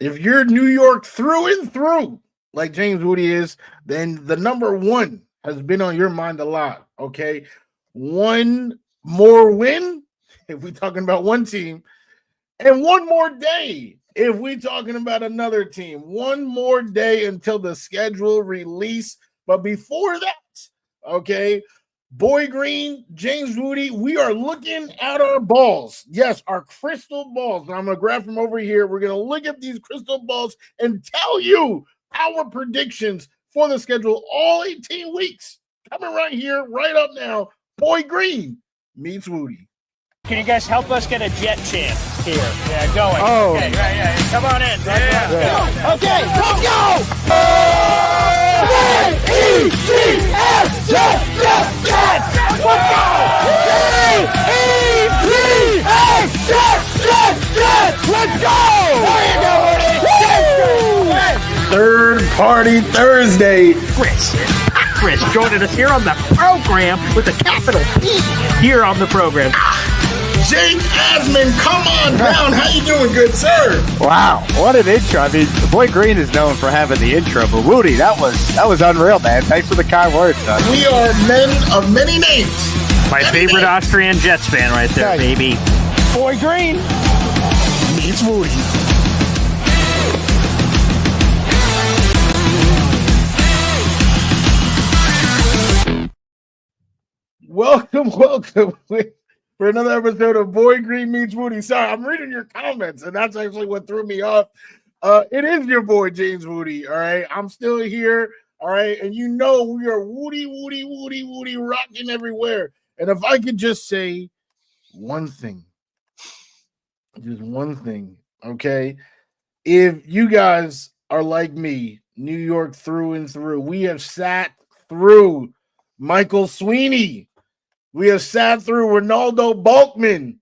If you're New York through and through, like James Wudi is, then the number one has been on your mind a lot. Okay. One more win, if we're talking about one team, and one more day, if we're talking about another team. One more day until the schedule release. But before that, okay, Boy Green, James Wudi, we are looking at our balls. Yes, our crystal balls. Now I'm going to grab from over here. We're going to look at these crystal balls and tell you our predictions for the schedule all 18 weeks. Coming right here, right up now, Boy Green meets Wudi. Can you guys help us get a jet chant here? Yeah, going. Oh. Okay, right, yeah. Come on in. Yeah. Okay, let's go! J-E-T-S, Jet! Let's go! Let's go! There you go, Wudi! Third Party Thursday. Chris joining us here on the program with a capital P here on the program. Jake Asman, come on down. How you doing, good sir? Wow, what an intro. I mean, Boy Green is known for having the intro, but Wudi, that was unreal, man. Thanks for the kind words, son. We are men of many names. My favorite Austrian Jets fan right there, Okay. baby. Boy Green Meets Wudi. Welcome for another episode of Boy Green Meets Wudi. Sorry, I'm reading your comments, and that's actually what threw me off. It is your boy, James Wudi, all right? I'm still here, all right? And you know we are Wudi, rocking everywhere. And if I could just say one thing, just one thing, okay? If you guys are like me, New York through and through, we have sat through Michael Sweeney. We have sat through Ronaldo Balkman.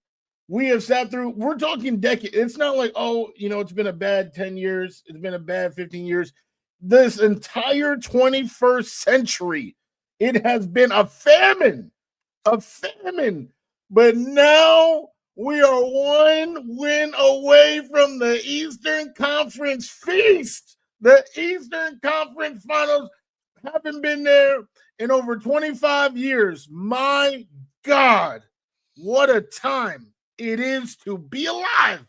We have sat through, we're talking decades. It's not like, oh, it's been a bad 10 years. It's been a bad 15 years. This entire 21st century, it has been a famine. But now we are one win away from the Eastern Conference feast. The Eastern Conference Finals haven't been there in over 25 years. My God, what a time it is to be alive.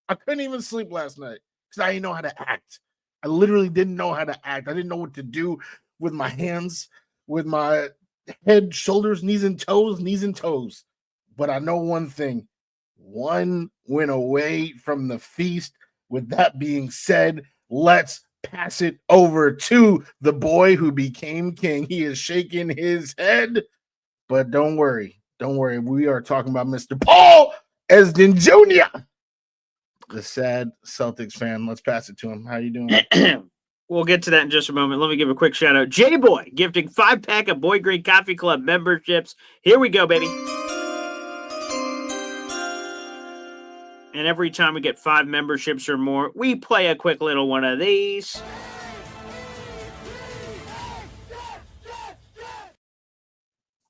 I couldn't even sleep last night because I didn't know how to act. I literally didn't know how to act. I didn't know what to do with my hands, with my head, shoulders, knees and toes. But I know one thing. One win away from the feast. With that being said, let's pass it over to the boy who became king. He is shaking his head, but don't worry. We are talking about Mr. Paul Esden Jr., the sad Celtics fan. Let's pass it to him. How you doing? We'll get to that in just a moment. Let me give a quick shout out. J-Boy gifting 5-pack of Boy Green Coffee Club memberships. Here we go, baby. And every time we get 5 memberships or more, we play a quick little one of these.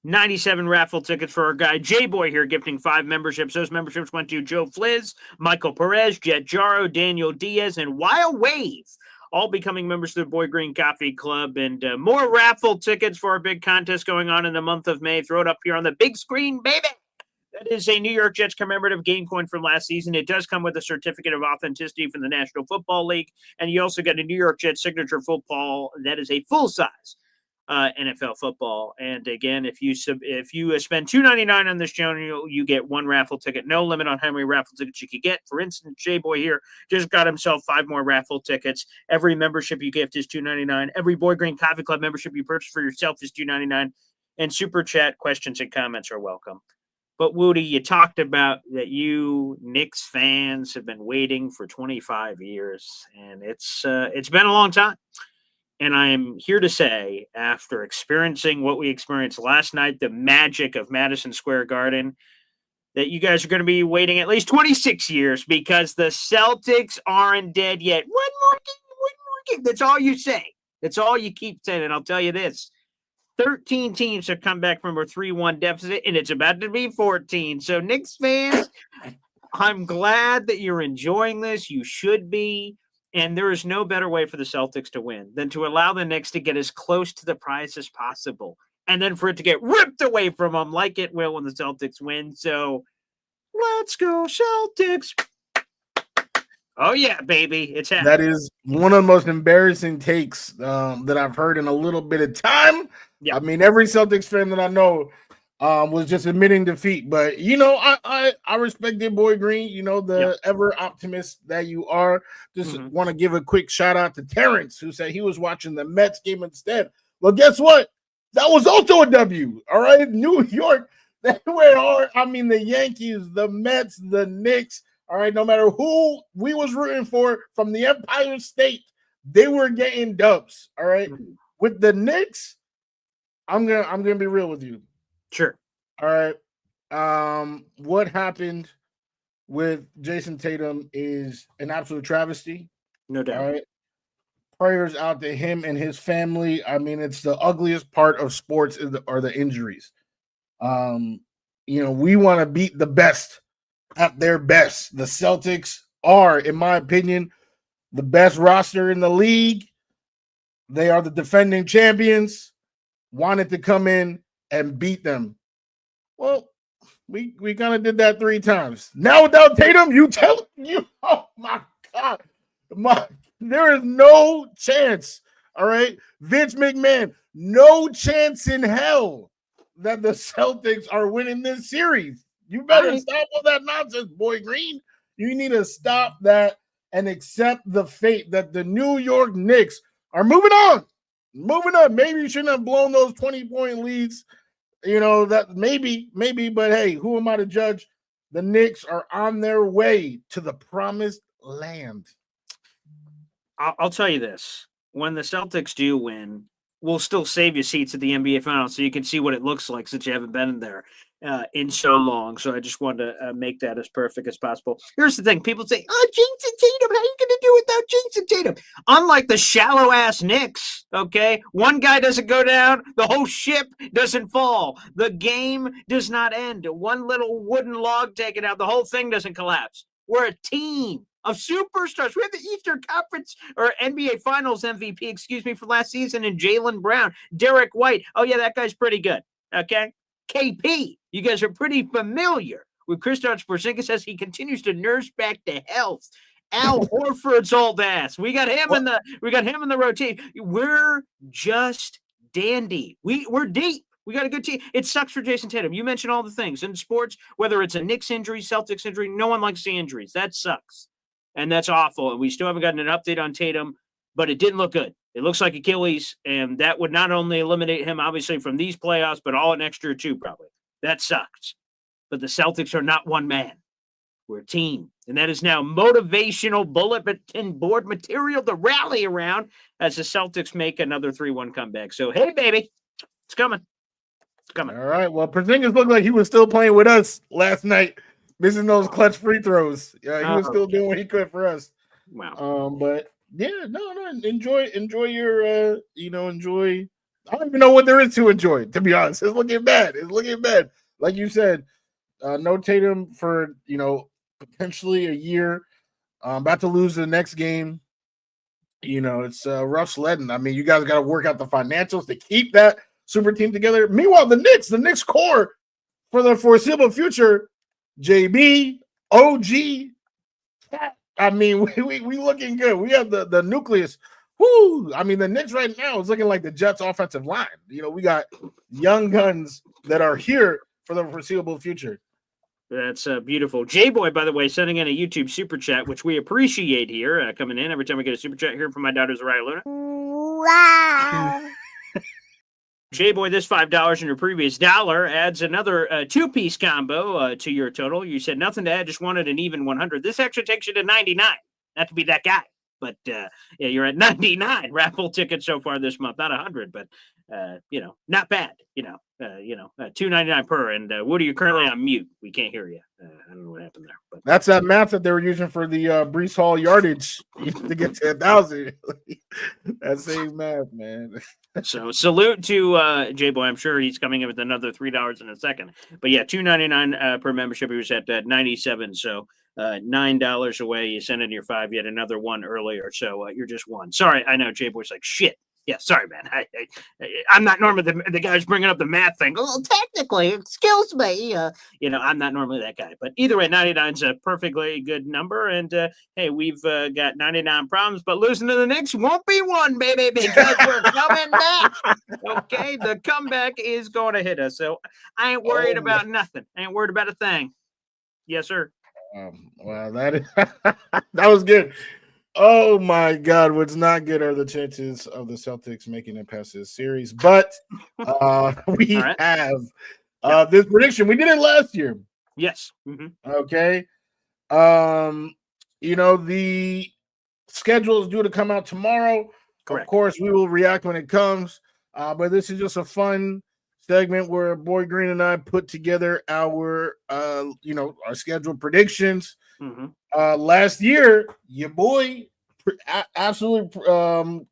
$97 raffle tickets for our guy J-Boy here, gifting 5 memberships. Those memberships went to Joe Fliz, Michael Perez, Jet Jaro, Daniel Diaz, and Wild Wave, all becoming members of the Boy Green Coffee Club. And more raffle tickets for our big contest going on in the month of May. Throw it up here on the big screen, baby. That is a New York Jets commemorative game coin from last season. It does come with a certificate of authenticity from the National Football League, and you also get a New York Jets signature football that is a full-size NFL football. And again, if you spend $2.99 on this channel, you get 1 raffle ticket. No limit on how many raffle tickets you could get. For instance, J-Boy here just got himself 5 more raffle tickets. Every membership you gift is $2.99. Every Boy Green Coffee Club membership you purchase for yourself is $2.99. And super chat questions and comments are welcome. But Wudi, you talked about that you Knicks fans have been waiting for 25 years, and it's been a long time. And I am here to say, after experiencing what we experienced last night, the magic of Madison Square Garden, that you guys are going to be waiting at least 26 years because the Celtics aren't dead yet. One more game. That's all you say. That's all you keep saying. And I'll tell you this. 13 teams have come back from a 3-1 deficit, and it's about to be 14. So, Knicks fans, I'm glad that you're enjoying this. You should be. And there is no better way for the Celtics to win than to allow the Knicks to get as close to the prize as possible, and then for it to get ripped away from them like it will when the Celtics win. So let's go Celtics. Oh, yeah, baby. It's happening. That is one of the most embarrassing takes that I've heard in a little bit of time. Yep. I mean, every Celtics fan that I know was just admitting defeat. But, I respect your boy Green, the ever optimist that you are. Just want to give a quick shout out to Terrence, who said he was watching the Mets game instead. Well, guess what? That was also a W. All right. New York, they went hard. I mean, the Yankees, the Mets, the Knicks. All right, no matter who we was rooting for from the Empire State, they were getting dubs. All right. With the Knicks, I'm gonna be real with you. Sure. All right. What happened with Jason Tatum is an absolute travesty. No doubt. All right. Prayers out to him and his family. I mean, it's the ugliest part of sports are the injuries. We want to beat the best at their best. The Celtics are, in my opinion, the best roster in the league. They are the defending champions. Wanted to come in and beat them. Well, we kind of did that 3 times. Now without Tatum, oh my God. There is no chance. All right. Vince McMahon, no chance in hell that the Celtics are winning this series. You better stop all that nonsense, boy Green. You need to stop that and accept the fate that the New York Knicks are moving on. Maybe you shouldn't have blown those 20-point leads. That maybe, but hey, who am I to judge? The Knicks are on their way to the promised land. I'll tell you this. When the Celtics do win, we'll still save you seats at the NBA Finals so you can see what it looks like since you haven't been in there in so long. So I just wanted to make that as perfect as possible. Here's the thing. People say, Jason Tatum, how are you going to do without Jason Tatum? Unlike the shallow-ass Knicks, okay? One guy doesn't go down. The whole ship doesn't fall. The game does not end. One little wooden log taken out. The whole thing doesn't collapse. We're a team of superstars. We have the Eastern Conference or NBA Finals MVP, for last season in Jaylen Brown, Derek White. Oh, yeah, that guy's pretty good. Okay. KP, you guys are pretty familiar with Kristaps Porzingis as he continues to nurse back to health. Al Horford's old ass. We got him in the rotation. We're just dandy. We're deep. We got a good team. It sucks for Jason Tatum. You mentioned all the things in sports, whether it's a Knicks injury, Celtics injury. No one likes the injuries. That sucks. And that's awful. And we still haven't gotten an update on Tatum, but it didn't look good. It looks like Achilles, and that would not only eliminate him, obviously, from these playoffs, but all next year, too, probably. That sucks. But the Celtics are not one man. We're a team. And that is now motivational bulletin board material to rally around as the Celtics make another 3-1 comeback. So, hey, baby, it's coming. It's coming. All right. Well, Porzingis looked like he was still playing with us last night, missing those clutch free throws. He was still doing what he could for us. Wow. But yeah, no. Enjoy your, enjoy. I don't even know what there is to enjoy, to be honest. It's looking bad. Like you said, no Tatum for, potentially a year. About to lose the next game. It's rough sledding. I mean, you guys got to work out the financials to keep that super team together. Meanwhile, the Knicks core for the foreseeable future, JB, OG, I mean, we looking good. We have the nucleus. Whoo! I mean, the Knicks right now is looking like the Jets' offensive line. We got young guns that are here for the foreseeable future. That's beautiful. J-Boy, by the way, sending in a YouTube super chat, which we appreciate here, coming in every time we get a super chat here from my daughter, Zariah Luna. Wow. J-Boy, this $5 in your previous dollar adds another two-piece combo to your total. You said nothing to add, just wanted an even 100. This actually takes you to 99. Not to be that guy, but yeah, you're at 99 raffle tickets so far this month. Not 100, but not bad. $2.99 per. And Wudi, you're currently on mute. We can't hear you. I don't know what happened there. But that's that math that they were using for the Brees Hall yardage to get to 1,000. That same math, man. So salute to J-Boy. I'm sure he's coming in with another $3 in a second. But yeah, $2.99 per membership. He was at 97. So $9 away. You send in your 5, you had another one earlier. So you're just one. Sorry, I know Jay Boy's like, shit. Yeah, sorry, man. I'm not normally the guy who's bringing up the math thing. Well, technically, excuse me. I'm not normally that guy. But either way, 99's a perfectly good number. And, hey, we've got 99 problems, but losing to the Knicks won't be one, baby, because we're coming back. Okay, the comeback is going to hit us. So I ain't worried about nothing. I ain't worried about a thing. Yes, sir. Well, that was good. Oh my God, what's not good are the chances of the Celtics making it past this series. But we have this prediction. We did it last year. Yes. Mm-hmm. Okay. The schedule is due to come out tomorrow. Correct. Of course, we will react when it comes. But this is just a fun segment where Boy Green and I put together our scheduled predictions. Mm-hmm. Last year, your boy absolutely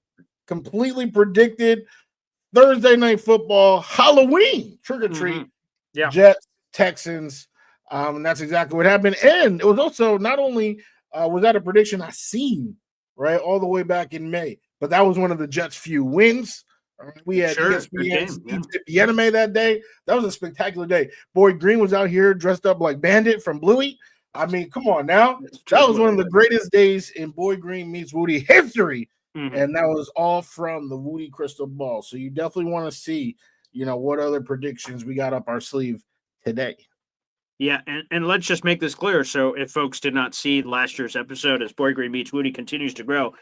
completely predicted Thursday night football, Halloween, trick or treat, Jets, Texans. And that's exactly what happened. And it was also not only was that a prediction I seen right all the way back in May, but that was one of the Jets' few wins. We had ESPN the anime that day. That was a spectacular day. Boy Green was out here dressed up like Bandit from Bluey. I mean, come on now. That was one of the greatest days in Boy Green meets Wudi history. Mm-hmm. And that was all from the Wudi crystal ball. So you definitely want to see, what other predictions we got up our sleeve today. Yeah, and let's just make this clear. So if folks did not see last year's episode, as Boy Green meets Wudi continues to grow,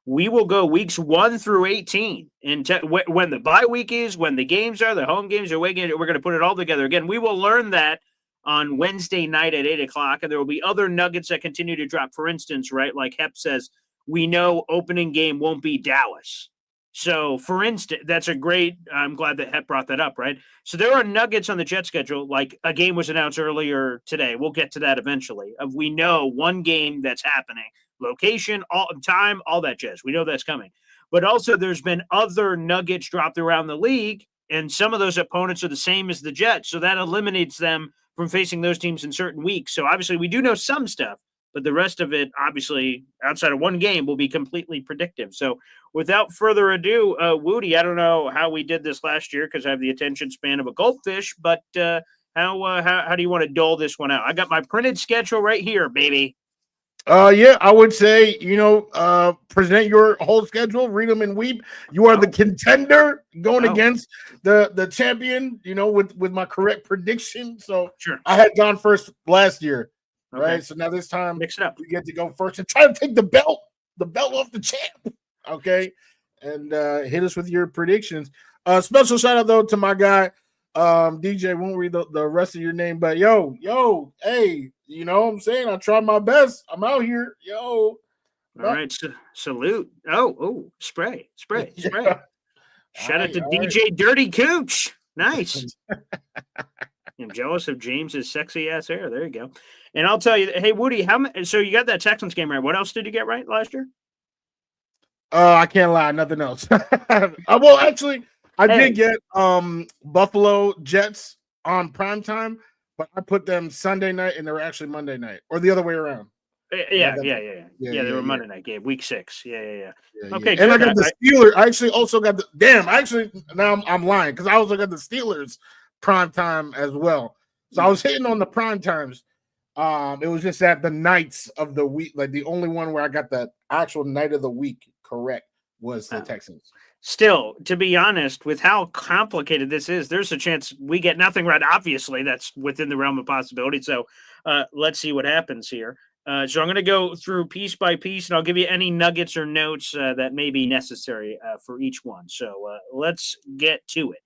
we will go weeks 1 through 18. And when the bye week is, when the games are, the home games are, we're going to put it all together. Again, we will learn that on Wednesday night at 8 o'clock, and there will be other nuggets that continue to drop. For instance, right, like Hep says, we know opening game won't be Dallas. So, for instance, that's a great – I'm glad that Hep brought that up, right? So there are nuggets on the Jet schedule, like a game was announced earlier today. We'll get to that eventually. We know one game that's happening, location, time, all that jazz. We know that's coming. But also there's been other nuggets dropped around the league, and some of those opponents are the same as the Jets, so that eliminates them from facing those teams in certain weeks. So obviously we do know some stuff, but the rest of it, obviously, outside of one game, will be completely predictive. So without further ado, Wudi, I don't know how we did this last year because I have the attention span of a goldfish, but how do you want to dole this one out? I got my printed schedule right here, baby. I would say, present your whole schedule, read them and weep. You are the contender going against the champion, with my correct prediction. So sure. I had gone first last year, right? So now this time mix it up. We get to go first and try to take the belt off the champ. Okay. And hit us with your predictions. Special shout out though to my guy, DJ. Won't read the rest of your name, but yo, hey, you know what I'm saying? I tried my best. I'm out here. Yo. All right. Salute. Oh, spray. Yeah. Shout out to DJ Dirty Cooch. Nice. I'm jealous of James's sexy ass hair. There you go. And I'll tell you, hey, Wudi, so you got that Texans game right. What else did you get right last year? I can't lie. Nothing else. Well, actually, I did get Buffalo Jets on primetime, but I put them Sunday night and they were actually Monday night, or the other way around. Yeah. They were Monday night game, week 6. Yeah. Okay, and I got the Steelers. I actually also got now I'm lying because I also got the Steelers primetime as well. So I was hitting on the primetimes. It was just at the nights of the week, like the only one where I got the actual night of the week correct was the Texans. Still, to be honest, with how complicated this is, there's a chance we get nothing right. Obviously, that's within the realm of possibility. So let's see what happens here. So I'm going to go through piece by piece, and I'll give you any nuggets or notes that may be necessary for each one. So let's get to it.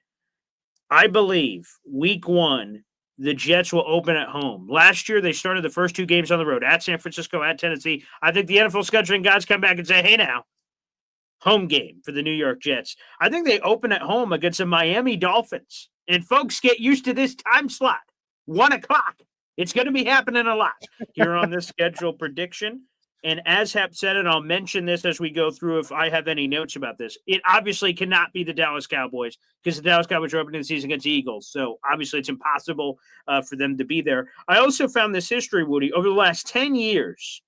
I believe week 1, the Jets will open at home. Last year, they started the first 2 games on the road, at San Francisco, at Tennessee. I think the NFL scheduling guys come back and say, hey, now, home game for the New York Jets. I think they open at home against the Miami Dolphins. And folks, get used to this time slot, 1 o'clock. It's going to be happening a lot here on this schedule prediction. And as Hep said, and I'll mention this as we go through if I have any notes about this, it obviously cannot be the Dallas Cowboys because the Dallas Cowboys are opening the season against the Eagles. So obviously it's impossible for them to be there. I also found this history, Woody. Over the last 10 years,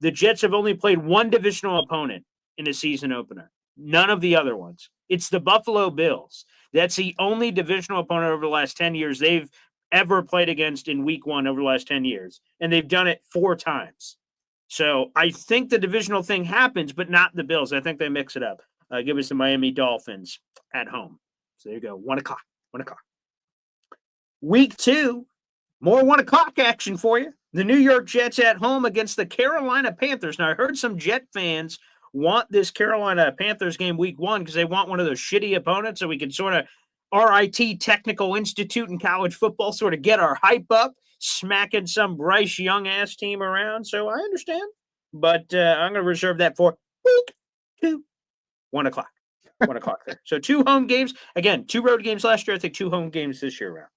the Jets have only played one divisional opponent in a season opener. None of the other ones. It's the Buffalo Bills. That's the only divisional opponent over the last 10 years they've ever played against in week one over the last 10 years. And they've done it 4 times. So I think the divisional thing happens, but not the Bills. I think they mix it up. Give us the Miami Dolphins at home. So there you go. 1 o'clock. 1 o'clock. Week 2, more 1 o'clock action for you. The New York Jets at home against the Carolina Panthers. Now, I heard some Jet fans want this Carolina Panthers game week 1 because they want one of those shitty opponents so we can sort of RIT Technical Institute in college football sort of get our hype up, smacking some Bryce Young-ass team around. So I understand. But I'm going to reserve that for week 2, 1 o'clock. 1 o'clock there. So 2 home games. Again, 2 road games last year. I think 2 home games this year around.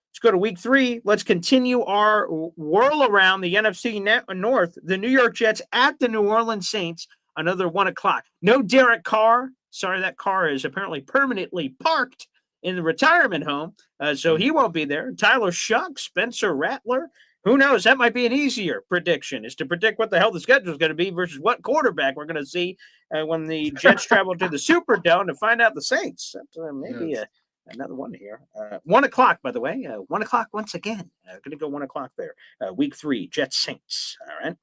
Let's go to week 3. Let's continue our whirl around the NFC North. The New York Jets at the New Orleans Saints. Another 1 o'clock. No Derek Carr. Sorry, that car is apparently permanently parked in the retirement home, so he won't be there. Tyler Shuck, Spencer Rattler. Who knows? That might be an eeasier prediction, is to predict what the hell the schedule is going to be versus what quarterback we're going to see when the Jets travel to the Superdome to find out the Saints. Maybe another one here. 1 o'clock, by the way. 1 o'clock once again. Going to go 1 o'clock there. Week 3, Jets Saints. All right.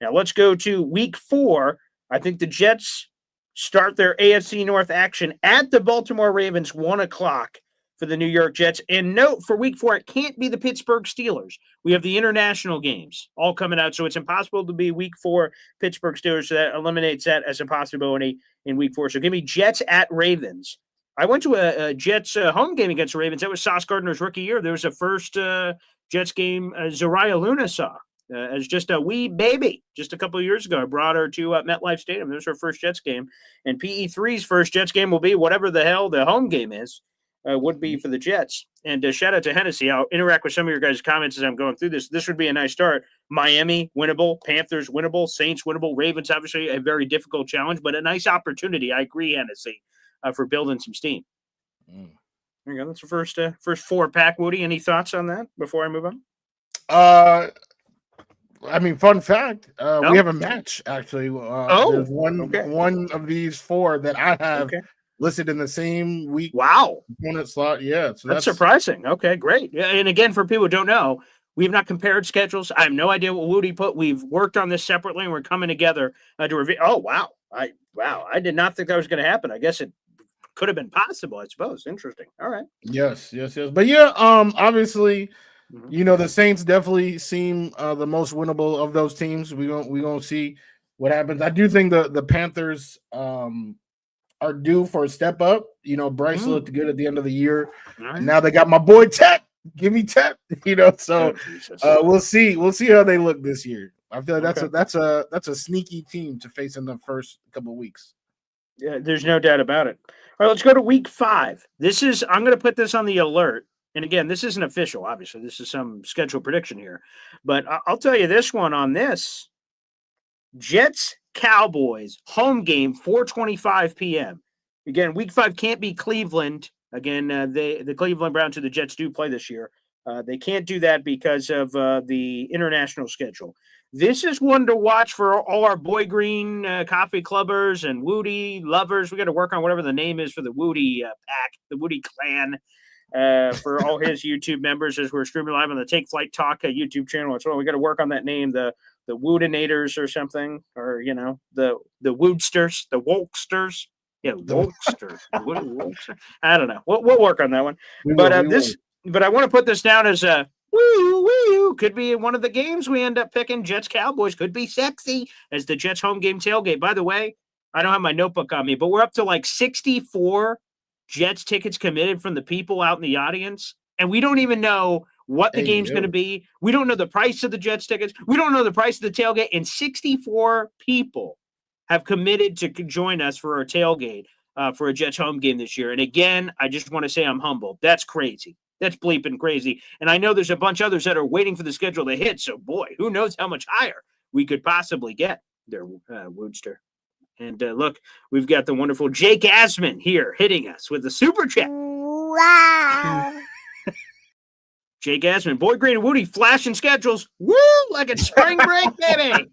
Now let's go to week 4. I think the Jets start their AFC North action at the Baltimore Ravens, 1 o'clock for the New York Jets. And note, for week 4, it can't be the Pittsburgh Steelers. We have the international games all coming out, so it's impossible to be week 4 Pittsburgh Steelers, so that eliminates that as a possibility in week 4. So give me Jets at Ravens. I went to a Jets home game against the Ravens. That was Sauce Gardner's rookie year. There was a first Jets game Zariah Luna saw. As just a wee baby, just a couple of years ago. I brought her to MetLife Stadium. This was her first Jets game. And PE3's first Jets game will be whatever the hell the home game is, would be for the Jets. And shout out to Hennessy. I'll interact with some of your guys' comments as I'm going through this. This would be a nice start. Miami, winnable. Panthers, winnable. Saints, winnable. Ravens, obviously, a very difficult challenge, but a nice opportunity. I agree, Hennessy, for building some steam. There you go. That's the first 4-pack. Woody, any thoughts on that before I move on? I mean, fun fact, we have a match, actually. There's one of these 4 that I have listed in the same week. Wow. Opponent slot. Yeah. So that's surprising. Okay, great. And again, for people who don't know, we have not compared schedules. I have no idea what Wudi put. We've worked on this separately, and we're coming together to review. Oh, wow. I did not think that was going to happen. I guess it could have been possible, I suppose. Interesting. All right. Yes. But yeah, obviously, you know, the Saints definitely seem the most winnable of those teams. We're gonna see what happens. I do think the Panthers are due for a step up. You know, Bryce looked good at the end of the year. And now they got my boy Tech. Give me Tech. You know, so we'll see. We'll see how they look this year. I feel like that's a sneaky team to face in the first couple of weeks. Yeah, there's no doubt about it. All right, let's go to week 5. I'm going to put this on the alert. And again, this isn't official, obviously. This is some schedule prediction here. But I'll tell you this one on this. Jets, Cowboys, home game, 4:25 p.m. Again, week 5 can't be Cleveland. Again, the Cleveland Browns and the Jets do play this year. They can't do that because of the international schedule. This is one to watch for all our Boy Green coffee clubbers and Wudi lovers. We got to work on whatever the name is for the Wudi pack, the Wudi clan. For all his YouTube members as we're streaming live on the Take Flight Talk YouTube channel as well. We got to work on that name, the Woodinators or something, or, you know, the Woodsters, the Wolksters. Yeah, Wolksters. I don't know. We'll work on that one. But I want to put this down as a woo. Could be one of the games we end up picking. Jets Cowboys could be sexy as the Jets home game tailgate. By the way, I don't have my notebook on me, but we're up to like 64 Jets tickets committed from the people out in the audience, and we don't even know what the game's going to be. We don't know the price of the Jets tickets. We don't know the price of the tailgate, and 64 people have committed to join us for our tailgate for a Jets home game this year. And again, I just want to say I'm humbled. That's crazy. That's bleeping crazy. And I know there's a bunch of others that are waiting for the schedule to hit, so boy, who knows how much higher we could possibly get. their Woodster. And look, we've got the wonderful Jake Asman here hitting us with the super chat. Wow. Jake Asman, Boy Green and Wudi flashing schedules. Woo! Like it's spring break, baby.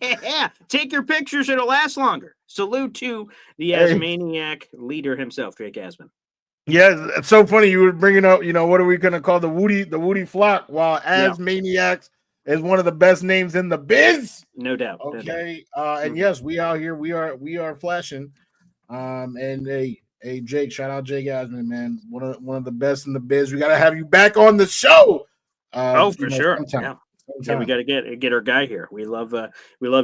Yeah. Take your pictures, it'll last longer. Salute to the Asmaniac leader himself, Jake Asman. Yeah, it's so funny you were bringing up, what are we going to call the Wudi flock, while Asmaniacs is one of the best names in the biz. No doubt. Okay. And yes, we out here. We are flashing. And hey, Jake, shout out Jake Asman, man. One of the best in the biz. We got to have you back on the show. For sure. Yeah, we got to get our guy here. We love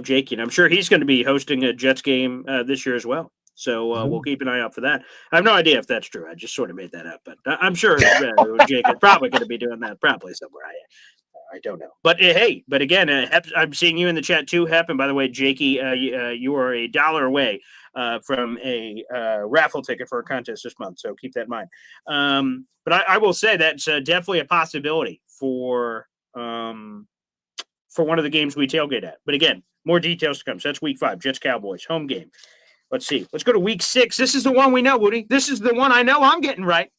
Jake, and I'm sure he's going to be hosting a Jets game this year as well. So we'll keep an eye out for that. I have no idea if that's true. I just sort of made that up, but I'm sure Jake is probably going to be doing that probably somewhere. I don't know. But hey, again, I'm seeing you in the chat too, Hep. And by the way, Jakey, you are $1 away from a raffle ticket for a contest this month. So keep that in mind. But I will say that's definitely a possibility for one of the games we tailgate at. But again, more details to come. So that's week 5, Jets Cowboys, home game. Let's see. Let's go to week 6. This is the one we know, Woody. This is the one I know I'm getting right.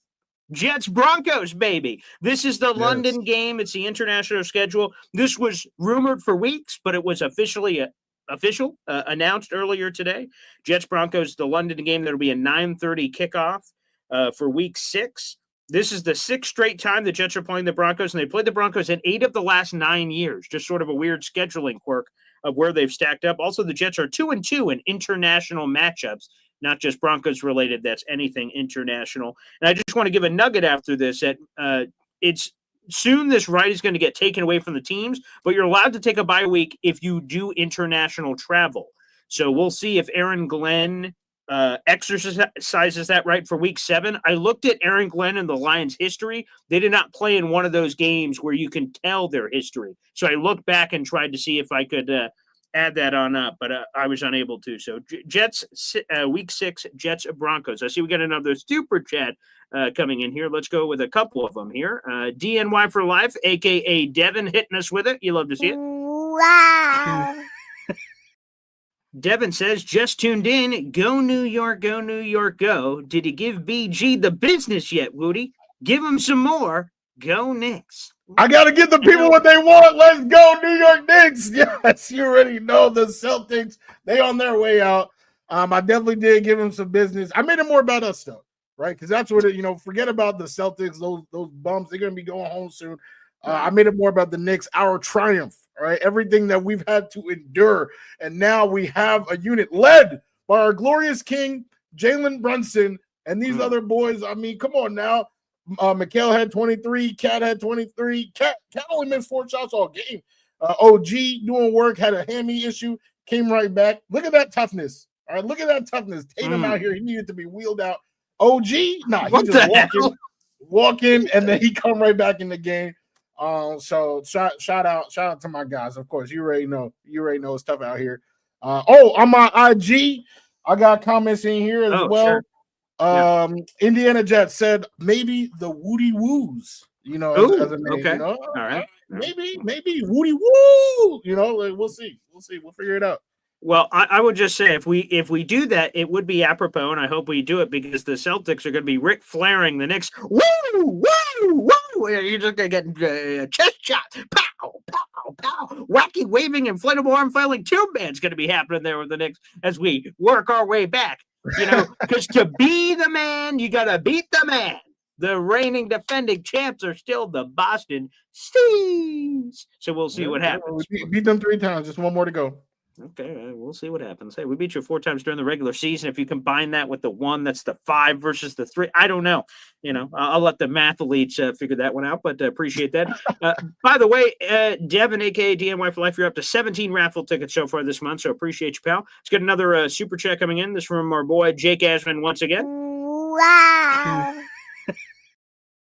Jets Broncos, baby. This is the London game. It's the international schedule. This was rumored for weeks, but it was officially announced earlier today. Jets Broncos, the London game. That'll be a 9:30 kickoff for week 6. This is the 6th straight time the Jets are playing the Broncos, and they played the Broncos in 8 of the last 9 years. Just sort of a weird scheduling quirk of where they've stacked up. Also, the Jets are 2-2 in international matchups, not just Broncos related. That's anything international. And I just want to give a nugget after this that it's soon this right is going to get taken away from the teams, but you're allowed to take a bye week if you do international travel. So we'll see if Aaron Glenn exercises that right for week 7. I looked at Aaron Glenn and the Lions' history. They did not play in one of those games where you can tell their history. So I looked back and tried to see if I could add that on up, but I was unable to. So Jets, week 6, Jets Broncos. I see we got another super chat coming in here. Let's go with a couple of them here. DNY for life, a.k.a. Devin, hitting us with it. You love to see it. Wow. Devin says, just tuned in. Go New York, go New York, go. Did he give BG the business yet, Woody? Give him some more. Go Knicks. I got to give the people what they want. Let's go, New York Knicks. Yes, you already know the Celtics. They on their way out. I definitely did give them some business. I made it more about us, though, right? Because that's what forget about the Celtics, those bums. They're going to be going home soon. I made it more about the Knicks, our triumph, right? Everything that we've had to endure. And now we have a unit led by our glorious king, Jalen Brunson, and these other boys. I mean, come on now. Mikal had 23. Cat had 23. Cat only missed 4 shots all game. OG doing work, had a hammy issue, came right back. Look at that toughness. All right, look at that toughness. Tatum out here, he needed to be wheeled out. OG, he just walking, and then he come right back in the game. So shout out to my guys. Of course, you already know it's tough out here. On my IG, I got comments in here as well. Sure. Indiana Jets said maybe the Wudi Woos, as a name. All right. Maybe Wudi Woo. We'll see. We'll figure it out. Well, I would just say if we do that, it would be apropos, and I hope we do it because the Celtics are going to be Ric Flairing the Knicks. Woo, woo, woo! You're just going to get chest shots, pow, pow, pow, wacky waving, inflatable arm flailing. Tube band's going to be happening there with the Knicks as we work our way back. Because to be the man, you got to beat the man. The reigning defending champs are still the Boston Steams. So we'll see what happens. We beat them 3 times. Just one more to go. Okay, we'll see what happens. Hey, we beat you 4 times during the regular season. If you combine that with the 1, that's the 5 versus the 3. I don't know. I'll let the mathletes figure that one out, but appreciate that. By the way, Devin, a.k.a. DNY for Life, you're up to 17 raffle tickets so far this month, so appreciate you, pal. Let's get another super chat coming in. This from our boy, Jake Asman, once again. Wow.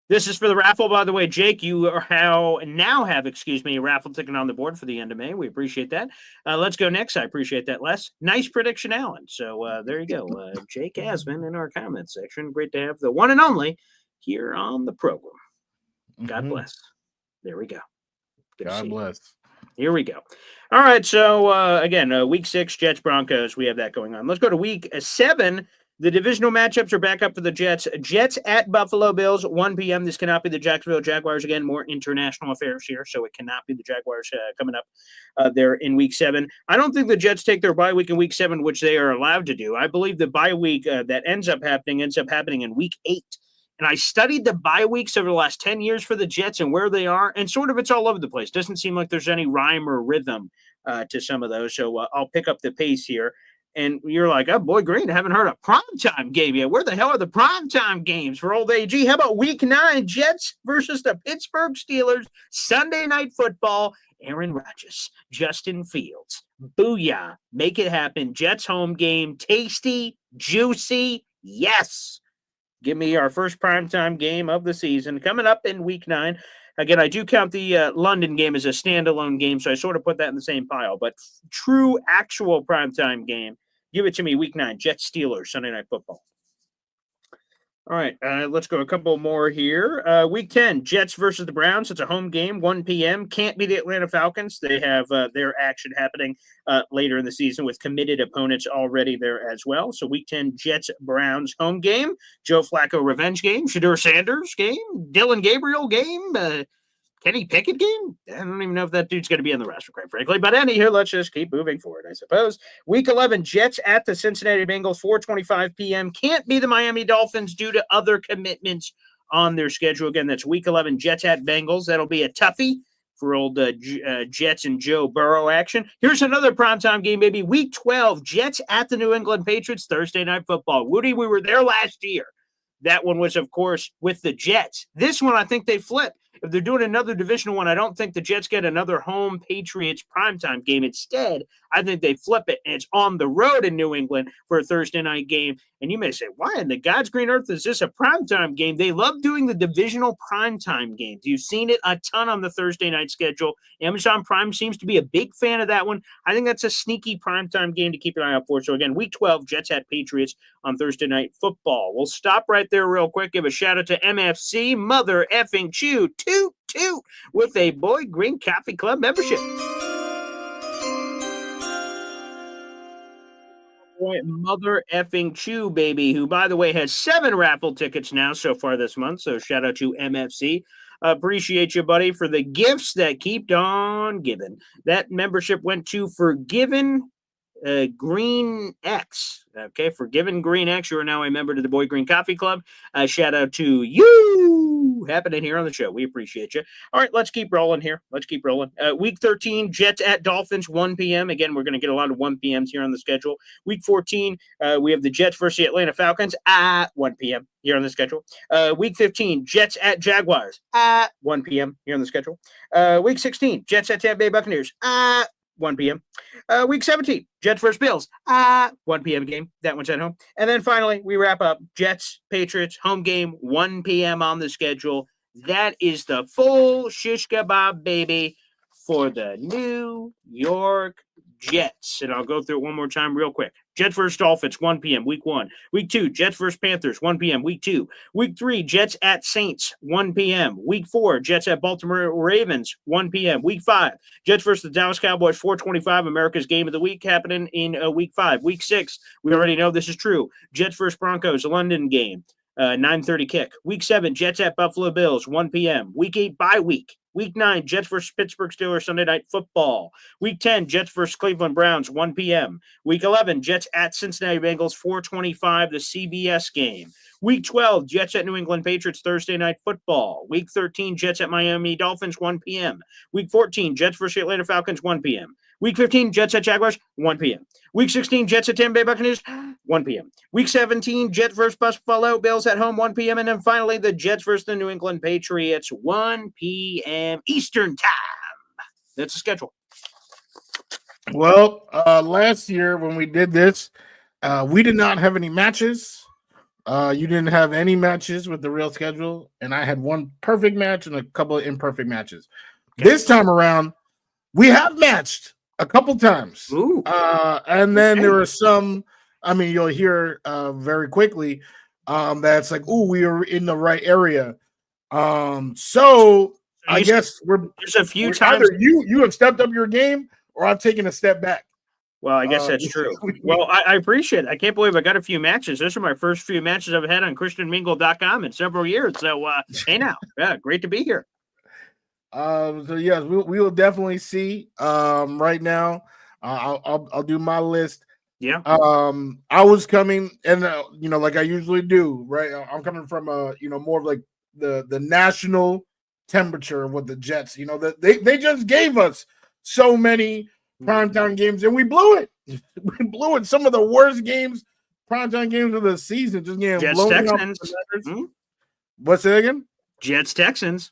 This is for the raffle, by the way. Jake, you now have a raffle ticket on the board for the end of May. We appreciate that. Let's go next. I appreciate that, Les. Nice prediction, Alan. So there you go. Jake Asman in our comments section. Great to have the one and only here on the program. God bless. There we go. God bless. Here we go. All right, so again, week 6, Jets Broncos. We have that going on. Let's go to week 7. The divisional matchups are back up for the Jets. Jets at Buffalo Bills, 1 p.m. This cannot be the Jacksonville Jaguars. Again, more international affairs here, so it cannot be the Jaguars coming up there in week 7. I don't think the Jets take their bye week in week 7, which they are allowed to do. I believe the bye week that ends up happening in week 8. And I studied the bye weeks over the last 10 years for the Jets and where they are, and sort of it's all over the place. Doesn't seem like there's any rhyme or rhythm to some of those. So I'll pick up the pace here. And you're like, oh, boy, Green, I haven't heard a primetime game yet. Where the hell are the primetime games for old AG? How about week 9, Jets versus the Pittsburgh Steelers, Sunday Night Football, Aaron Rodgers, Justin Fields. Booyah. Make it happen. Jets home game. Tasty, juicy, yes. Give me our first primetime game of the season coming up in week 9. Again, I do count the London game as a standalone game, so I sort of put that in the same pile. But true, actual primetime game, give it to me week 9, Jets Steelers, Sunday Night Football. All right, let's go a couple more here. Week 10, Jets versus the Browns. It's a home game, 1 p.m. Can't be the Atlanta Falcons. They have their action happening later in the season with committed opponents already there as well. So week 10, Jets Browns home game, Joe Flacco revenge game, Shedeur Sanders game, Dylan Gabriel game, Kenny Pickett game? I don't even know if that dude's going to be on the roster, quite frankly. But anywho, let's just keep moving forward, I suppose. Week 11, Jets at the Cincinnati Bengals, 4:25 p.m. Can't be the Miami Dolphins due to other commitments on their schedule. Again, that's Week 11, Jets at Bengals. That'll be a toughie for old Jets and Joe Burrow action. Here's another primetime game, maybe Week 12, Jets at the New England Patriots, Thursday Night Football. Woody, we were there last year. That one was, of course, with the Jets. This one, I think they flip. If they're doing another divisional one, I don't think the Jets get another home Patriots primetime game. Instead, I think they flip it, and it's on the road in New England for a Thursday night game. And you may say, why in the God's green earth is this a primetime game? They love doing the divisional primetime games. You've seen it a ton on the Thursday night schedule. Amazon Prime seems to be a big fan of that one. I think that's a sneaky primetime game to keep an eye out for. So again, Week 12, Jets at Patriots on Thursday Night Football. We'll stop right there real quick. Give a shout out to MFC, Mother Effing Chew, toot, with a Boy Green Coffee Club membership. Mother Effing Chew, baby, who, by the way, has 7 raffle tickets now so far this month. So shout out to MFC. Appreciate you, buddy, for the gifts that keep on giving. That membership went to Forgiven Green X. Okay, Forgiven Green X. You are now a member to the Boy Green Coffee Club. Shout out to you happening here on the show. We appreciate you. All right, let's keep rolling here. Week 13, Jets at Dolphins, 1 p.m. Again, we're going to get a lot of 1 p.m.s here on the schedule. Week 14, we have the Jets versus the Atlanta Falcons at 1 p.m. here on the schedule. Week 15, Jets at Jaguars at 1 p.m. here on the schedule. Week 16, Jets at Tampa Bay Buccaneers at 1 p.m. Week 17, Jets versus Bills, 1 p.m. game. That one's at home. And then finally, we wrap up Jets, Patriots, home game, 1 p.m. on the schedule. That is the full shish kebab, baby, for the New York Jets. And I'll go through it one more time real quick. Jets versus Dolphins, 1 p.m., week 1. Week 2, Jets versus Panthers, 1 p.m., week 2. Week 3, Jets at Saints, 1 p.m. Week 4, Jets at Baltimore Ravens, 1 p.m. Week 5, Jets versus the Dallas Cowboys, 4:25, America's Game of the Week happening in week 5. Week 6, we already know this is true. Jets versus Broncos, a London game, 9:30 kick. Week 7, Jets at Buffalo Bills, 1 p.m. Week 8, bye week. Week 9, Jets versus Pittsburgh Steelers, Sunday Night Football. Week 10, Jets versus Cleveland Browns, 1 p.m. Week 11, Jets at Cincinnati Bengals, 4:25, the CBS game. Week 12, Jets at New England Patriots, Thursday Night Football. Week 13, Jets at Miami Dolphins, 1 p.m. Week 14, Jets versus Atlanta Falcons, 1 p.m. Week 15, Jets at Jaguars, 1 p.m. Week 16, Jets at Tampa Bay Buccaneers, 1 p.m. Week 17, Jets versus Buffalo Bills at home, 1 p.m. And then finally, the Jets versus the New England Patriots, 1 p.m. Eastern time. That's the schedule. Well, last year when we did this, we did not have any matches. You didn't have any matches with the real schedule, and I had one perfect match and a couple of imperfect matches. Okay. This time around, we have matched a couple times. And then there are some, I mean, you'll hear very quickly that's like, we are in the right area. So I guess there's a few we're times. either you have stepped up your game or I've taken a step back. Well, I guess that's true. Well, I appreciate it. I can't believe I got a few matches. Those are my first few matches I've had on ChristianMingle.com in several years. So, hey now. Yeah, great to be here. So yes, we will definitely see. Right now, I'll do my list. Yeah. I was coming, and like I usually do. Right, I'm coming from more of like the national temperature with the Jets. That they just gave us so many primetime games, and we blew it. We blew it. Some of the worst primetime games of the season, just getting Jets blown Texans. What's it again? Jets Texans.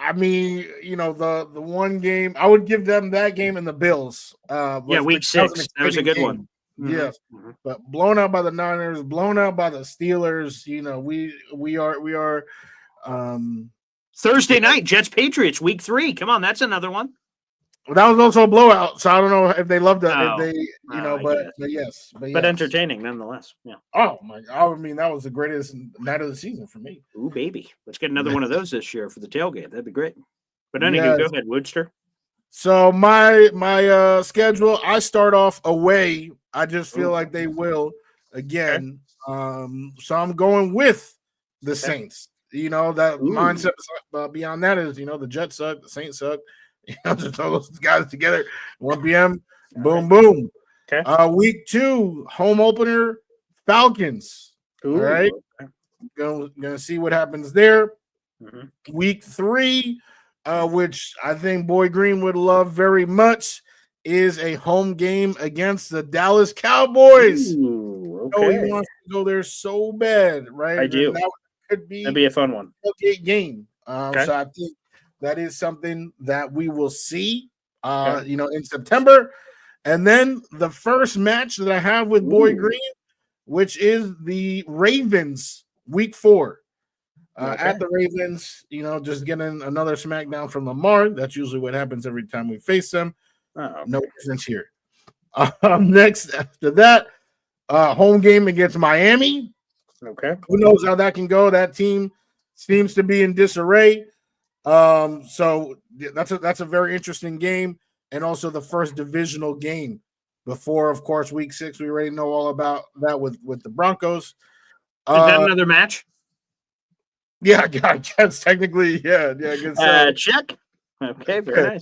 I mean, the one game I would give them that game and the Bills. Week 6. That was a good one. Yes, but blown out by the Niners, blown out by the Steelers. We are. Thursday night, Jets Patriots, week 3. Come on, that's another one. That was also a blowout, so I don't know if they loved it. Oh, if they, but yes, but entertaining nonetheless. Yeah. Oh my! I mean, that was the greatest night of the season for me. Ooh, baby, let's get another one of those this year for the tailgate. That'd be great. But anyway, go ahead, Woodster. So my schedule, I start off away. I just feel like they will again. Okay. So I'm going with the Saints. That mindset beyond that is the Jets suck, the Saints suck. Just all those guys together. 1 p.m. Boom, boom. Okay. Week 2, home opener, Falcons. Ooh, all right. Okay. Gonna see what happens there. Week 3, which I think Boy Green would love very much, is a home game against the Dallas Cowboys. Ooh, okay. He wants to go there so bad, right? I do. That'd be a fun one. Game. So I think that is something that we will see, in September. And then the first match that I have with Boy Green, which is the Ravens, week 4. At the Ravens, just getting another smackdown from Lamar. That's usually what happens every time we face them. No difference here. Next, after that, home game against Miami. Okay. Who knows how that can go? That team seems to be in disarray. So that's a very interesting game, and also the first divisional game before, of course, week 6. We already know all about that with the Broncos. Is that another match? Yeah, I guess technically, yeah. I guess so. Check. Okay, very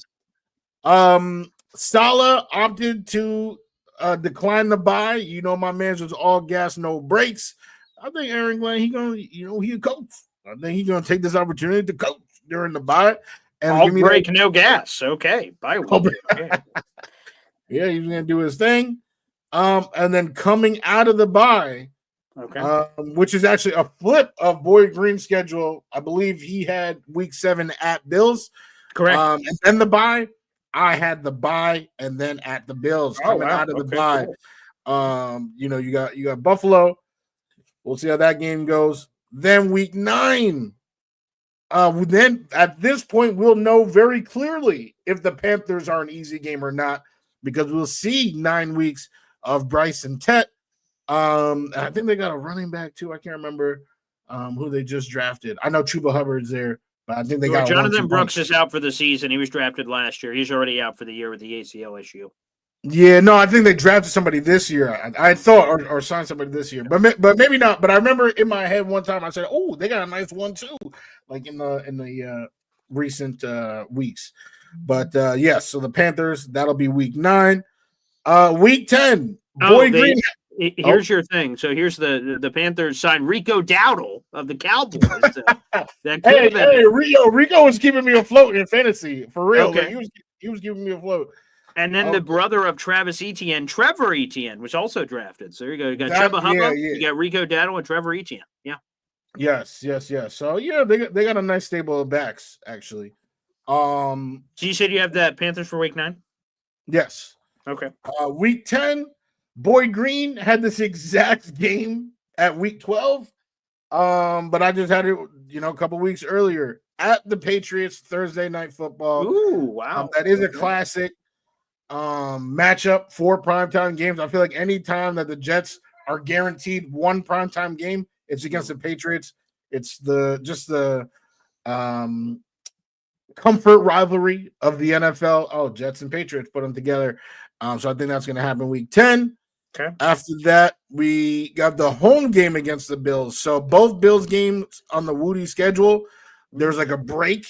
nice. Salah opted to decline the bye. My man's was all gas, no brakes. I think Aaron Glenn, he a coach. I think he's gonna take this opportunity to coach during the bye. And all break, no gas. Okay, bye. Okay. Yeah, he's gonna do his thing. And then coming out of the bye, which is actually a flip of Boy Green's schedule. I believe he had week 7 at Bills. Correct. And then the bye, I had the bye, and then at the Bills coming out of the bye. Cool. You got Buffalo. We'll see how that game goes. Then week 9. Then at this point, we'll know very clearly if the Panthers are an easy game or not, because we'll see 9 weeks of Bryson Tett. And I think they got a running back too. I can't remember who they just drafted. I know Chuba Hubbard's there, but I think they got Jonathan Brooks is out for the season. He was drafted last year. He's already out for the year with the ACL issue. Yeah, no, I think they drafted somebody this year. I thought or signed somebody this year, but maybe not. But I remember in my head one time I said, "Oh, they got a nice one too," like in the recent weeks. But yes, so the Panthers, that'll be week 9. Week 10, Boy Green. Here's your thing. So here's the Panthers signed Rico Dowdle of the Cowboys. Hey, Rico was keeping me afloat in fantasy for real. Okay. Like, he was keeping me afloat. And then the brother of Travis Etienne, Trevor Etienne, was also drafted. So there you go. You got Chuba Hubbard, you got Rico Dowdle, and Trevor Etienne. Yeah. Yes. So yeah, they got a nice stable of backs actually. So you said you have that Panthers for week 9? Yes. Okay. Week 10, Boy Green had this exact game at week 12. But I just had it, a couple weeks earlier at the Patriots Thursday Night Football. Ooh, wow. That is a classic matchup for primetime games. I feel like any time that the Jets are guaranteed one primetime game, it's against the Patriots. It's the comfort rivalry of the NFL. Oh, Jets and Patriots put them together. So I think that's going to happen week 10. Okay. After that, we got the home game against the Bills. So both Bills games on the Wudi schedule, there's like a break,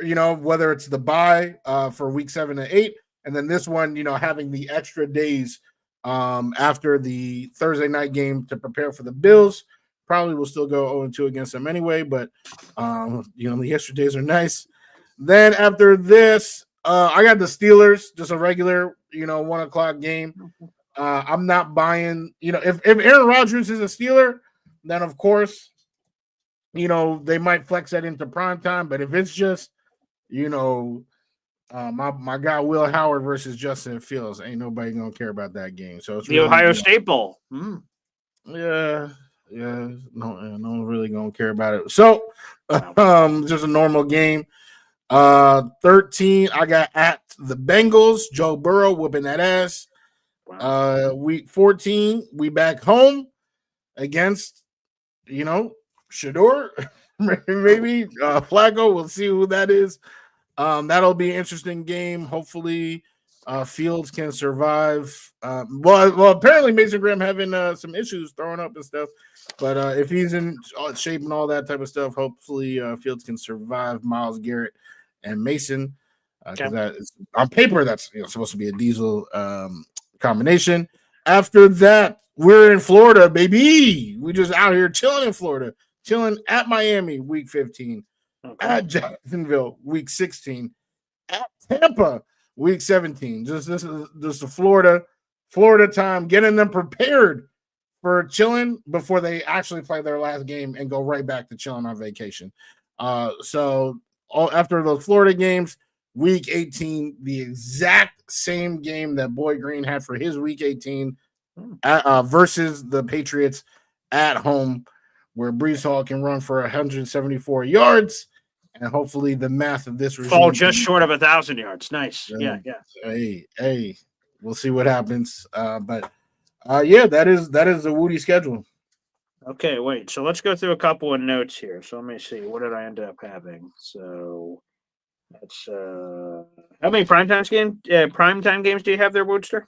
whether it's the bye for week 7 and 8, and then this one, having the extra days after the Thursday night game to prepare for the Bills. Probably will still go 0-2 against them anyway, but the extra days are nice. Then after this, I got the Steelers, just a regular, 1 o'clock game. I'm not buying, if Aaron Rodgers is a Steeler, then of course, they might flex that into prime time. But if it's just, my guy Will Howard versus Justin Fields, ain't nobody gonna care about that game. So it's The really, Ohio State Bowl. yeah, no one's really gonna care about it. So, just a normal game. 13, I got at the Bengals. Joe Burrow whooping that ass. Wow. Week 14, we back home against, Shador, maybe Flacco. We'll see who that is. That'll be an interesting game. Hopefully, Fields can survive. Well, apparently Mason Graham having some issues throwing up and stuff. But if he's in shape and all that type of stuff, hopefully Fields can survive Myles Garrett and Mason. Because that is, on paper, that's supposed to be a diesel combination. After that, we're in Florida, baby. We just out here chilling in Florida, chilling at Miami, week 15, at Jacksonville, week 16, at Tampa, week 17. This is the Florida time, getting them prepared for chilling before they actually play their last game and go right back to chilling on vacation. So after those Florida games, week 18, the exact same game that Boy Green had for his week 18 versus the Patriots at home, where Brees Hall can run for 174 yards. And hopefully the math of this fall just short of 1,000 yards. Nice. Yeah. Hey, we'll see what happens. But that is the Wudi schedule. Okay, wait. So let's go through a couple of notes here. So let me see. What did I end up having? So that's how many primetime games do you have there, Woodster?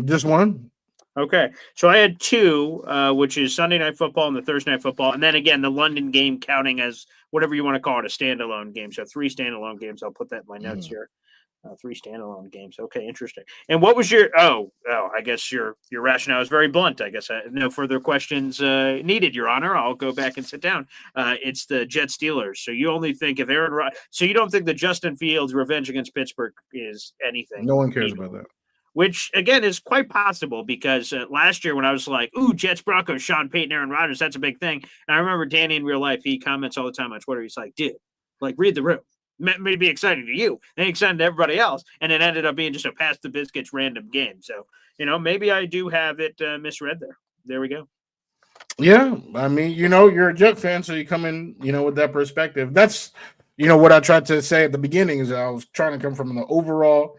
Just one. Okay, so I had two, which is Sunday Night Football and the Thursday Night Football, and then again the London game counting as whatever you want to call it, a standalone game. So 3 standalone games. I'll put that in my notes here. 3 standalone games. Okay, interesting. And what was your? I guess your rationale is very blunt. I guess no further questions needed, Your Honor. I'll go back and sit down. It's the Jet Steelers. So you only think if so you don't think the Justin Fields revenge against Pittsburgh is anything? No one cares about that. Which, again, is quite possible because last year when I was like, ooh, Jets, Broncos, Sean Payton, Aaron Rodgers, that's a big thing. And I remember Danny in real life, he comments all the time on Twitter. He's like, dude, read the room. May be exciting to you, then exciting to everybody else. And it ended up being just a pass the biscuits random game. So, maybe I do have it misread there. There we go. Yeah. I mean, you're a Jet fan, so you come in, with that perspective. That's, what I tried to say at the beginning is that I was trying to come from the overall,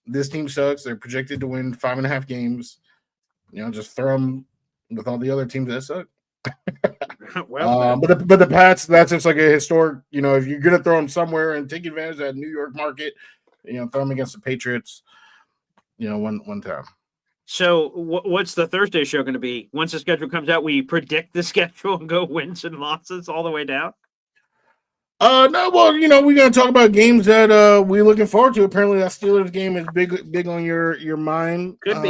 this team sucks. They're projected to win 5.5 games. Just throw them with all the other teams that suck. But the Pats, that's just like a historic. If you're gonna throw them somewhere and take advantage of that New York market, throw them against the Patriots. One time. So what's the Thursday show going to be? Once the schedule comes out, we predict the schedule and go wins and losses all the way down. No, well, we're gonna talk about games that we're looking forward to. Apparently, that Steelers game is big on your mind. Could be.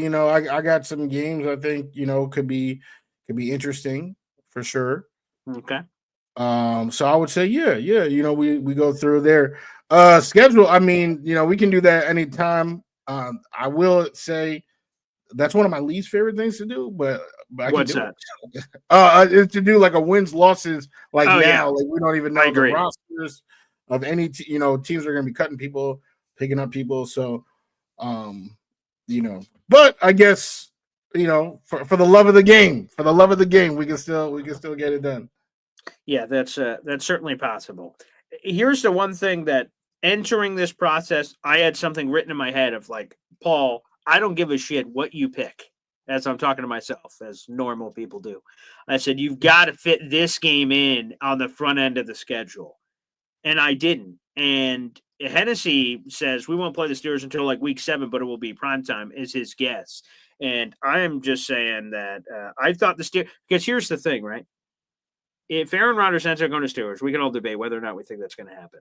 I got some games I think could be interesting for sure. Okay. So I would say we go through their schedule. I mean, we can do that anytime. I will say that's one of my least favorite things to do, but I what's can do that? Is to do like a wins losses now. Yeah. Like we don't even know the rosters of any teams are going to be cutting people, picking up people. So, but I guess for the love of the game, we can still get it done. Yeah, that's certainly possible. Here's the one thing that entering this process, I had something written in my head of like, Paul, I don't give a shit what you pick. as I'm talking to myself, as normal people do. I said, you've got to fit this game in on the front end of the schedule. And I didn't. And Hennessy says we won't play the Steelers until like week 7, but it will be primetime, is his guess. And I am just saying that I thought the Steelers, because here's the thing, right? If Aaron Rodgers ends up going to Steelers, we can all debate whether or not we think that's going to happen.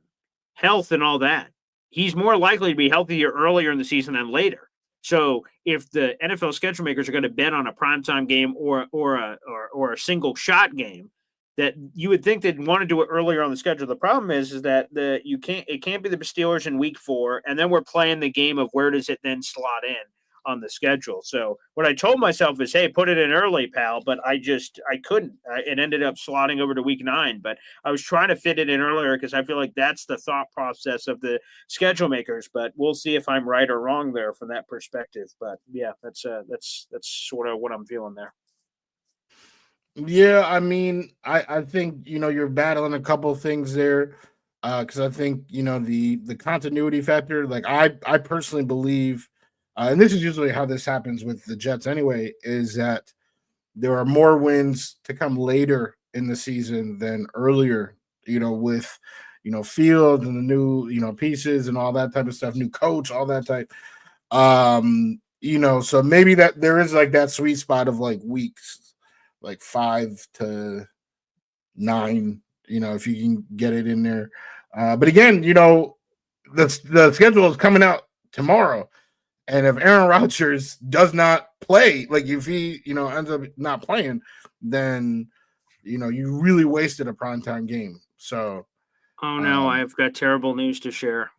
Health and all that. He's more likely to be healthier earlier in the season than later. So if the NFL schedule makers are going to bet on a primetime game or a single shot game, that you would think they'd want to do it earlier on the schedule. The problem is that it can't be the Steelers in week 4, and then we're playing the game of where does it then slot in on the schedule. So what I told myself is, hey, put it in early, pal, but I couldn't. It ended up slotting over to week 9, but I was trying to fit it in earlier because I feel like that's the thought process of the schedule makers, but we'll see if I'm right or wrong there from that perspective. But yeah, that's sort of what I'm feeling there. Yeah, I mean, I think you're battling a couple of things there, because I think the continuity factor. Like I personally believe, and this is usually how this happens with the Jets anyway, is that there are more wins to come later in the season than earlier. With Fields and the new pieces and all that type of stuff, new coach, all that type. So maybe that there is like that sweet spot of like weeks, like 5 to 9, if you can get it in there. But again, the schedule is coming out tomorrow. And if Aaron Rodgers does not play, like if he, ends up not playing, then, you really wasted a primetime game. So. Oh, no, I've got terrible news to share.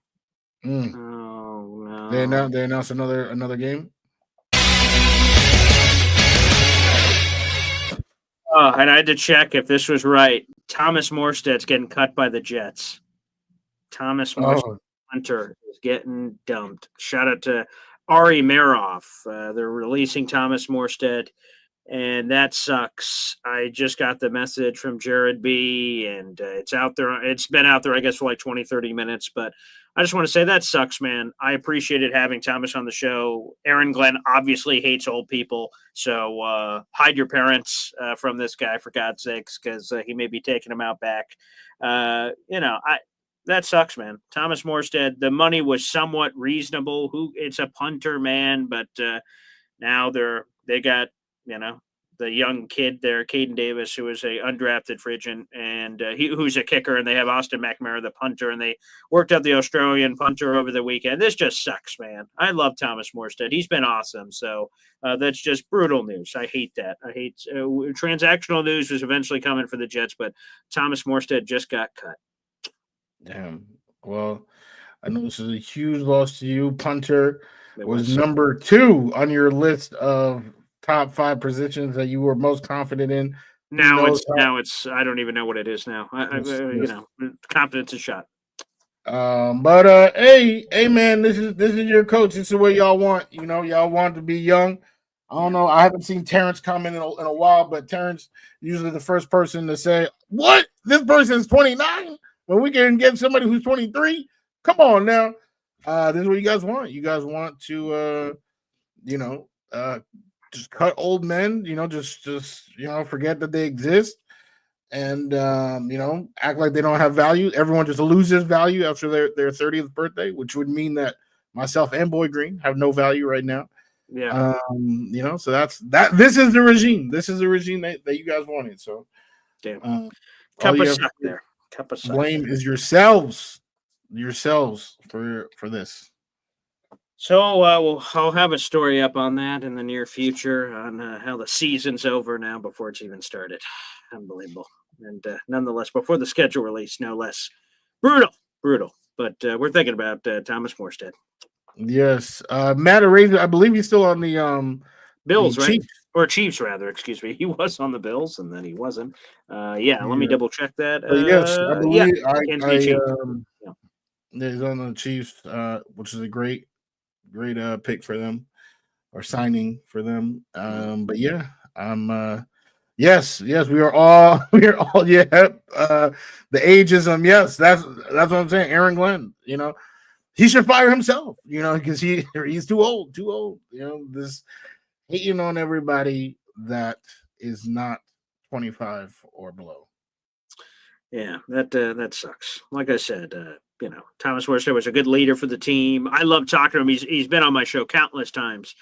Mm. Oh, no. They announced another game? And I had to check if this was right. Thomas Morstead's getting cut by the Jets. Thomas Morstead Hunter is getting dumped. Shout out to Ari Meroff. They're releasing Thomas Morstead, and that sucks. I just got the message from Jared B., and it's out there. It's been out there, I guess, for like 20, 30 minutes, but I just want to say that sucks, man. I appreciated having Thomas on the show. Aaron Glenn obviously hates old people, so hide your parents from this guy, for God's sakes, because he may be taking them out back. That sucks, man. Thomas Morstead, the money was somewhat reasonable. It's a punter, man, but now they got, the young kid there, Caden Davis, who is a undrafted free agent, and who's a kicker, and they have Austin McNamara, the punter, and they worked out the Australian punter over the weekend. This just sucks, man. I love Thomas Morstead. He's been awesome. So that's just brutal news. I hate that. I hate transactional news was eventually coming for the Jets, but Thomas Morstead just got cut. Damn. Well, I know this is a huge loss to you. Punter was number 2 on your list of top 5 positions that you were most confident in. Now it's I don't even know what it is now. Confidence is shot. But hey man, this is your coach. This is what y'all want. Y'all want to be young. I don't know. I haven't seen Terrence come in a while, but Terrence usually the first person to say, "What? This person's 29." When we can get somebody who's 23, come on now. This is what you guys want. You guys want to, just cut old men. Just forget that they exist, and act like they don't have value. Everyone just loses value after their 30th birthday, which would mean that myself and Boy Green have no value right now. Yeah. So that's that. This is the regime. This is the regime that you guys wanted. So, damn. Cup of suck there. Blame is yourselves for this. So I'll have a story up on that in the near future on how the season's over now before it's even started. Unbelievable. And nonetheless, before the schedule release, no less. Brutal. But we're thinking about Thomas Morstead. Yes. Matt Araiza, I believe he's still on the Bills, right? Chiefs, rather. Excuse me. He was on the Bills, and then he wasn't. Let me double check that. Yes, I believe he's on the Chiefs, which is a great pick for them or signing for them. But yeah, yes, we are all yeah. The ageism, yes, that's what I'm saying. Aaron Glenn, he should fire himself, because he's too old. hating on everybody that is not 25 or below. Yeah, that sucks. Like I said, Thomas Worcester was a good leader for the team. I love talking to him. He's been on my show countless times,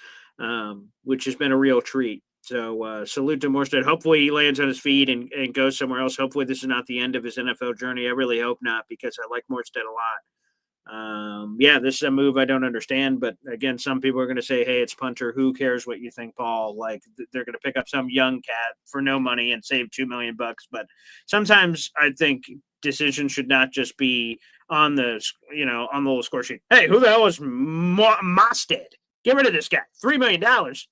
which has been a real treat. So salute to Morstead. Hopefully he lands on his feet and goes somewhere else. Hopefully this is not the end of his NFL journey. I really hope not, because I like Morstead a lot. This is a move I don't understand, but again, some people are going to say, hey, it's punter. Who cares what you think, Paul? Like, they're going to pick up some young cat for no money and save $2 million. But sometimes I think decisions should not just be on the little score sheet. Hey, who the hell is Mostad? Get rid of this guy. $3 million.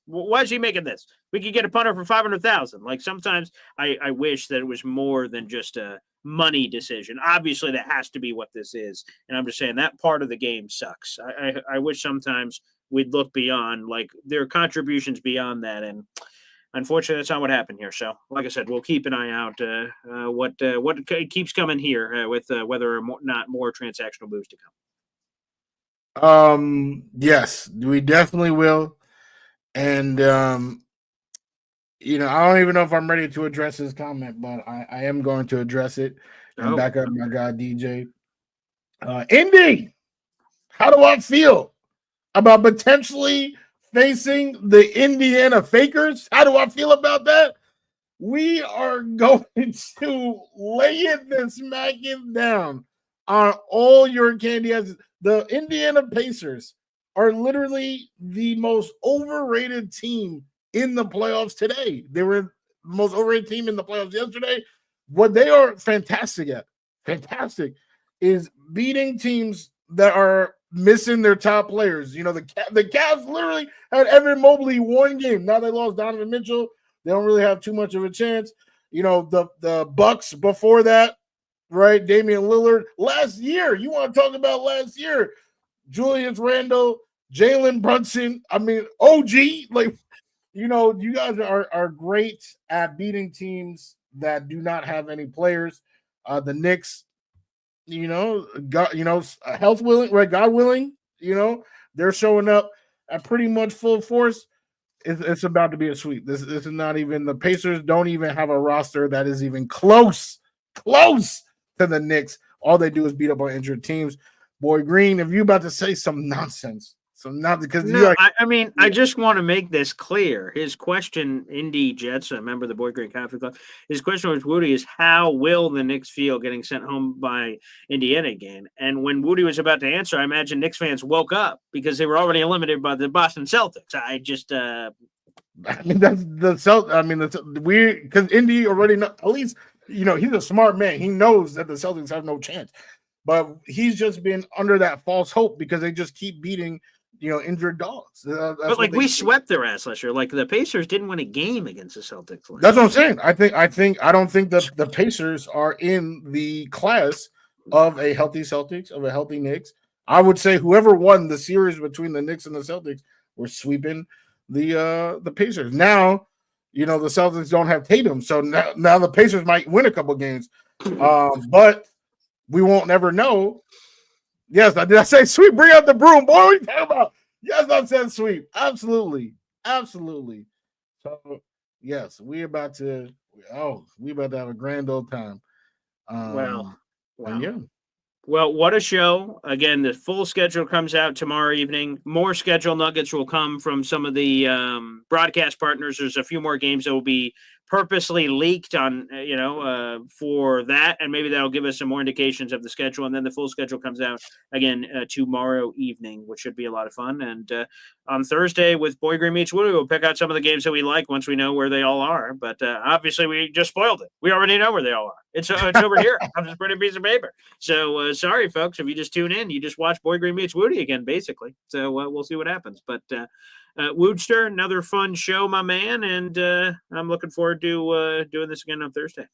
Why is he making this? We could get a punter for $500,000. Like, sometimes I wish that it was more than just a money decision. Obviously, that has to be what this is. And I'm just saying that part of the game sucks. I wish sometimes we'd look beyond, like, their contributions beyond that. And unfortunately, that's not what happened here. So, like I said, we'll keep an eye out what keeps coming here with whether or not more transactional moves to come. Yes, we definitely will. And I don't even know if I'm ready to address his comment, but I am going to address it and back up my guy DJ. Indy, how do I feel about potentially facing the Indiana Fakers? How do I feel about that? We are going to lay it and smack it down on all your candy asses. The Indiana Pacers are literally the most overrated team in the playoffs today. They were the most overrated team in the playoffs yesterday. What they are fantastic is beating teams that are missing their top players. The Cavs literally had Evan Mobley one game. Now they lost Donovan Mitchell. They don't really have too much of a chance. The Bucks before that, right? Damian Lillard. Last year, you want to talk about last year? Julius Randle, Jalen Brunson. I mean, OG. Like, you guys are great at beating teams that do not have any players. The Knicks, health willing, right? God willing, they're showing up at pretty much full force. It's about to be a sweep. This is not even, the Pacers don't even have a roster that is even close to the Knicks. All they do is beat up on injured teams. Boy Green, if you about to say some nonsense, because I just want to make this clear. His question, Indy Jets, a member of the Boy Green Coffee Club, his question was, Wudi, is how will the Knicks feel getting sent home by Indiana again? And when Wudi was about to answer, I imagine Knicks fans woke up because they were already eliminated by the Boston Celtics. That's the Celtics. That's weird, because Indy already know, at least, he's a smart man. He knows that the Celtics have no chance. But he's just been under that false hope because they just keep beating injured dogs. But we swept their ass last year. Like, the Pacers didn't win a game against the Celtics. That's what I'm saying. I don't think that the Pacers are in the class of a healthy Celtics, of a healthy Knicks. I would say whoever won the series between the Knicks and the Celtics were sweeping the Pacers. Now, the Celtics don't have Tatum, so now the Pacers might win a couple games. But we won't ever know. Yes, did I say sweep? Bring out the broom, boy. What are you talking about? Yes, I said sweep. Absolutely. So, yes, we about to have a grand old time. Wow. Yeah. Well, what a show. Again, the full schedule comes out tomorrow evening. More schedule nuggets will come from some of the broadcast partners. There's a few more games that will be purposely leaked on, for that. And maybe that'll give us some more indications of the schedule. And then the full schedule comes out again tomorrow evening, which should be a lot of fun. And on Thursday with Boy Green Meets Wudi, we'll pick out some of the games that we like once we know where they all are. But obviously we just spoiled it. We already know where they all are. It's over here. I'm just putting a piece of paper. So sorry, folks, if you just tune in, you just watch Boy Green Meets Wudi again, basically. So we'll see what happens. But Woodster, another fun show, my man, and I'm looking forward to doing this again on Thursday.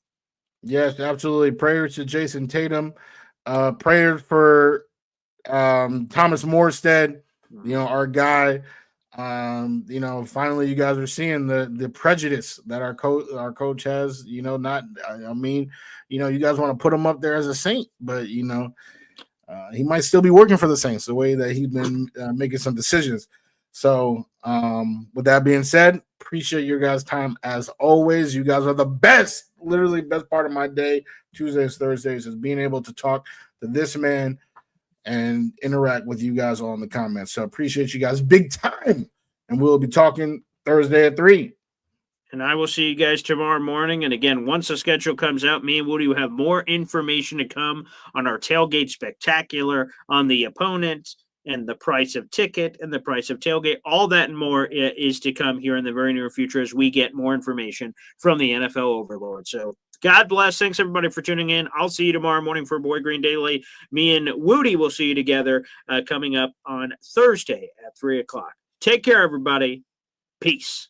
Yes, absolutely. Prayers to Jason Tatum. Prayers for Thomas Morstead, our guy. Finally you guys are seeing the prejudice that our coach has. You guys want to put him up there as a Saint, but he might still be working for the Saints the way that he's been making some decisions. So, with that being said, appreciate your guys' time as always. You guys are the best, literally best part of my day. Tuesdays, Thursdays is being able to talk to this man and interact with you guys all in the comments. So appreciate you guys big time. And we'll be talking Thursday at 3. And I will see you guys tomorrow morning. And again, once the schedule comes out, me and Woody will have more information to come on our tailgate spectacular, on the opponent and the price of ticket and the price of tailgate. All that and more is to come here in the very near future as we get more information from the NFL overlord. So God bless. Thanks, everybody, for tuning in. I'll see you tomorrow morning for Boy Green Daily. Me and Woody will see you together coming up on Thursday at 3 o'clock. Take care, everybody. Peace.